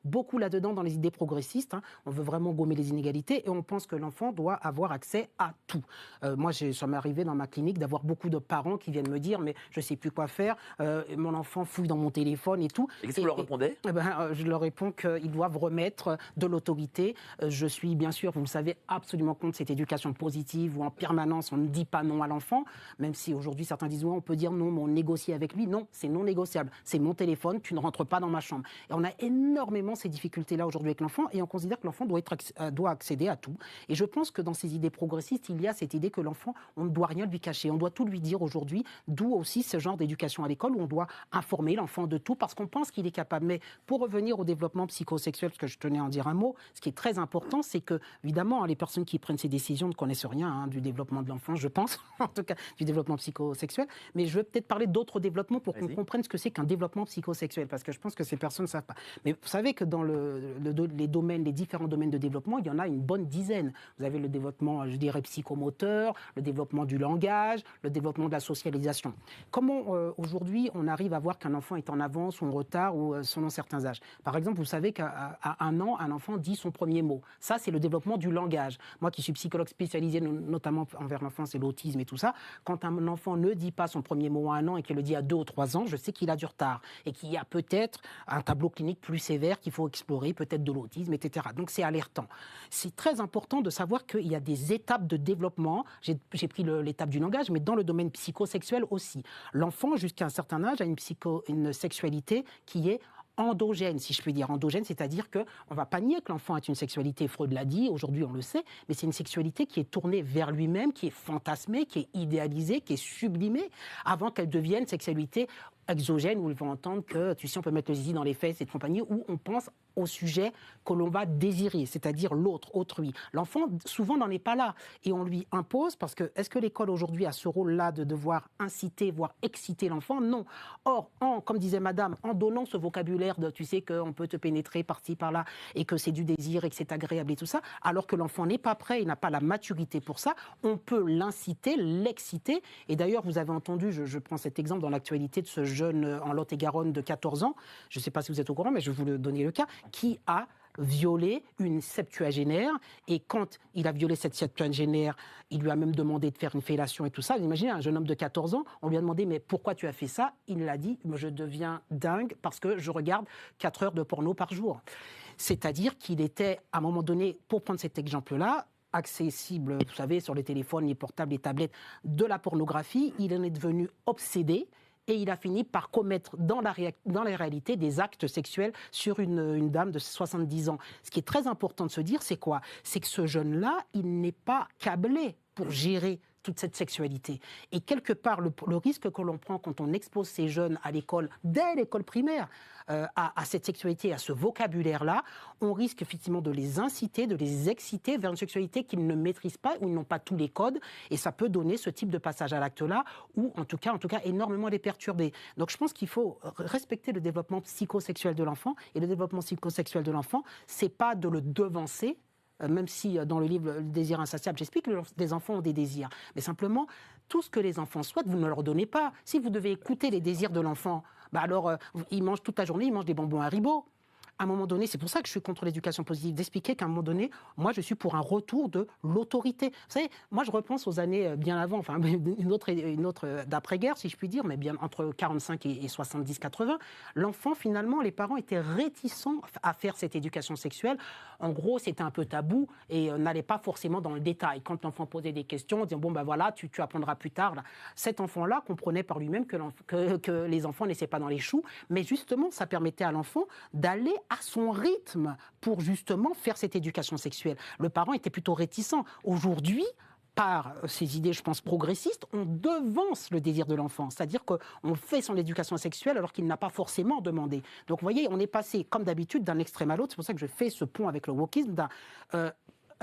beaucoup là-dedans dans les idées progressistes. Hein. On veut vraiment gommer les inégalités et on pense que l'enfant doit avoir accès à tout. Moi, ça m'est arrivé dans ma clinique d'avoir beaucoup de parents qui viennent me dire mais je ne sais plus quoi faire, mon enfant fouille dans mon téléphone et tout. Et qu'est-ce que vous leur répondez ? Je leur réponds qu'ils doivent remettre de l'autorité. Je suis bien sûr, vous le savez, absolument contre cette éducation positive où en permanence on ne dit pas non à l'enfant, même si aujourd'hui certains disent ouais, on peut dire non, mais on négocie avec lui. Non, c'est non négociable. C'est mon téléphone, tu ne rentres pas dans ma chambre. Et on a énormément ces difficultés-là aujourd'hui avec l'enfant et on considère que l'enfant doit accéder à tout. Et je pense que dans ces idées progressistes, il y a cette idée que l'enfant, on ne doit rien lui cacher, on doit tout lui dire aujourd'hui, d'où aussi ce genre d'éducation à l'école où on doit informer l'enfant de tout parce qu'on pense qu'il est capable. Mais pour revenir au développement psychosexuel, parce que je tenais à en dire un mot, ce qui est très important, c'est que, évidemment, les personnes qui prennent ces décisions ne connaissent rien du développement de l'enfant, je pense, en tout cas du développement psychosexuel, mais je vais peut-être parler d'autres développements pour qu'on comprenne ce que c'est qu'un développement psychosexuel, parce que je pense que ces personnes ne savent pas. Mais vous savez que dans les différents domaines de développement, il y en a une bonne dizaine. Vous avez le développement, je dirais, psychomoteur, le développement du langage, le développement de la socialisation. Comment aujourd'hui on arrive à voir qu'un enfant est en avance ou en retard ou selon certains âges? Par exemple, vous savez qu'à 1 an, un enfant dit son premier mot. Ça, c'est le développement du langage. Moi qui suis psychologue spécialisé notamment envers l'enfance et l'autisme et tout ça, quand un enfant ne dit pas son premier mot à 1 an et qu'il le dit à 2 ou 3 ans, je sais qu'il a du retard et qu'il y a peut-être un tableau clinique plus sévère qu'il faut explorer, peut-être de l'autisme, etc. Donc c'est alertant. C'est très important de savoir qu'il y a des étapes de développement. J'ai pris l'étape du langage, mais dans le domaine psychosexuel aussi. L'enfant, jusqu'à un certain âge, a une sexualité qui est endogène, si je puis dire. Endogène, c'est-à-dire qu'on ne va pas nier que l'enfant a une sexualité, Freud l'a dit, aujourd'hui on le sait, mais c'est une sexualité qui est tournée vers lui-même, qui est fantasmée, qui est idéalisée, qui est sublimée, avant qu'elle devienne sexualité exogène, où ils vont entendre que, tu sais, on peut mettre le zizi dans les fesses et compagnie, où on pense au sujet que l'on va désirer, c'est-à-dire l'autre, autrui. L'enfant, souvent, n'en est pas là. Et on lui impose, parce que, est-ce que l'école aujourd'hui a ce rôle-là de devoir inciter, voire exciter l'enfant? Non. Or, comme disait madame, en donnant ce vocabulaire de, tu sais, qu'on peut te pénétrer par-ci, par-là, et que c'est du désir, et que c'est agréable et tout ça, alors que l'enfant n'est pas prêt, il n'a pas la maturité pour ça, on peut l'inciter, l'exciter. Et d'ailleurs, vous avez entendu, je prends cet exemple dans l'actualité de ce jeune en Lot-et-Garonne de 14 ans, je ne sais pas si vous êtes au courant, mais je vais vous donner le cas, qui a violé une septuagénaire, et quand il a violé cette septuagénaire, il lui a même demandé de faire une fellation et tout ça. Vous imaginez, un jeune homme de 14 ans, on lui a demandé « mais pourquoi tu as fait ça ?» Il l'a dit « je deviens dingue parce que je regarde 4 heures de porno par jour ». C'est-à-dire qu'il était, à un moment donné, pour prendre cet exemple-là, accessible, vous savez, sur les téléphones, les portables, les tablettes, de la pornographie, il en est devenu obsédé. Et il a fini par commettre dans la réalité des actes sexuels sur une dame de 70 ans. Ce qui est très important de se dire, c'est quoi? C'est que ce jeune-là, il n'est pas câblé pour gérer toute cette sexualité. Et quelque part, le risque que l'on prend quand on expose ces jeunes à l'école, dès l'école primaire, à cette sexualité, à ce vocabulaire-là, on risque effectivement de les inciter, de les exciter vers une sexualité qu'ils ne maîtrisent pas, où ils n'ont pas tous les codes, et ça peut donner ce type de passage à l'acte-là, ou en tout cas, énormément les perturber. Donc je pense qu'il faut respecter le développement psychosexuel de l'enfant, et le développement psychosexuel de l'enfant, c'est pas de le devancer, même si dans le livre « Le désir insatiable », j'explique que les enfants ont des désirs. Mais simplement, tout ce que les enfants souhaitent, vous ne leur donnez pas. Si vous devez écouter les désirs de l'enfant, alors il mange toute la journée, il mange des bonbons Haribo. À un moment donné, c'est pour ça que je suis contre l'éducation positive, d'expliquer qu'à un moment donné, moi je suis pour un retour de l'autorité. Vous savez, moi je repense aux années bien avant, enfin une autre d'après-guerre, si je puis dire, mais bien entre 45 et 70-80, l'enfant finalement, les parents étaient réticents à faire cette éducation sexuelle. En gros, c'était un peu tabou et n'allait pas forcément dans le détail. Quand l'enfant posait des questions, on disait bon ben voilà, tu apprendras plus tard. Là. Cet enfant-là comprenait par lui-même que les enfants n'essaient pas dans les choux, mais justement, ça permettait à l'enfant d'aller à son rythme pour justement faire cette éducation sexuelle. Le parent était plutôt réticent. Aujourd'hui, par ces idées, je pense, progressistes, on devance le désir de l'enfant. C'est-à-dire qu'on fait son éducation sexuelle alors qu'il n'a pas forcément demandé. Donc, vous voyez, on est passé, comme d'habitude, d'un extrême à l'autre. C'est pour ça que je fais ce pont avec le wokisme,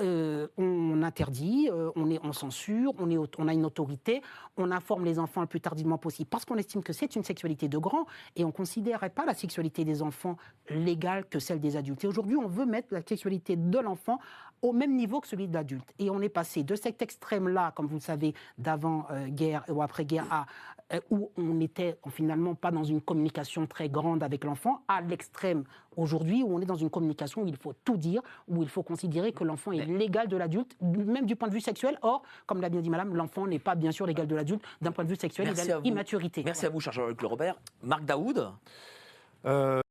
on interdit, on censure, on a une autorité, on informe les enfants le plus tardivement possible parce qu'on estime que c'est une sexualité de grand et on ne considérait pas la sexualité des enfants légale que celle des adultes. Et aujourd'hui, on veut mettre la sexualité de l'enfant au même niveau que celui de l'adulte. Et on est passé de cet extrême-là, comme vous le savez, d'avant-guerre ou après-guerre, où on n'était finalement pas dans une communication très grande avec l'enfant, à l'extrême aujourd'hui où on est dans une communication où il faut tout dire, où il faut considérer que l'enfant est l'égal de l'adulte, même du point de vue sexuel. Or, comme l'a bien dit madame, l'enfant n'est pas bien sûr l'égal de l'adulte d'un point de vue sexuel, il a une immaturité. Merci à vous, cher Jean-Luc Le Robert. Marc Daoud.